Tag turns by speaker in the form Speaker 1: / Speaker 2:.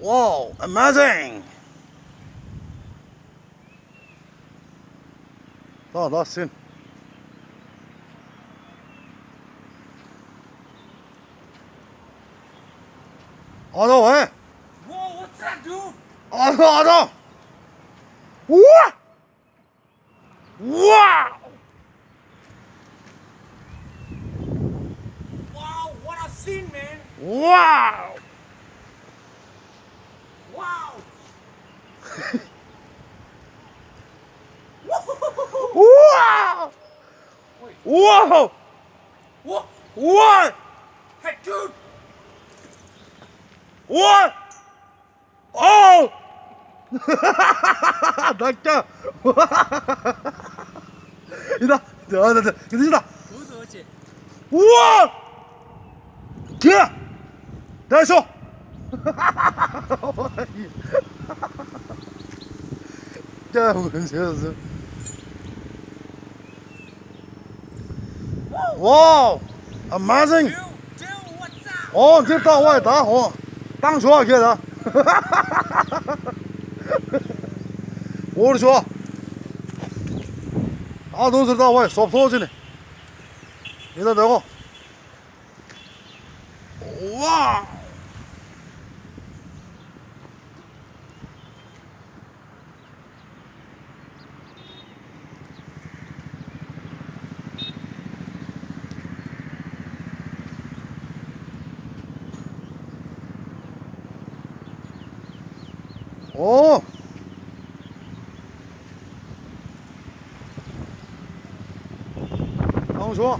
Speaker 1: Wow, amazing! Oh, that's in. Otto, hey!
Speaker 2: Whoa, what's that, dude?
Speaker 1: Otto! What? Wow!
Speaker 2: Wow, what a scene, man!
Speaker 1: Wow!
Speaker 2: Wow!
Speaker 1: Wow!
Speaker 2: Wait,
Speaker 1: Whoa!
Speaker 2: what?
Speaker 1: What?
Speaker 2: Hey, dude!
Speaker 1: What? Oh! 닭다! 이다! 이다!
Speaker 2: 도대체
Speaker 1: 우와! 개! 됐어! 야, 문제였어. 와우! Amazing!
Speaker 2: dude, what's up?
Speaker 1: 哦，这到外打哦，当说给他，我说，啊，都是到外说不错去呢，你在这个，哇，哦，当说。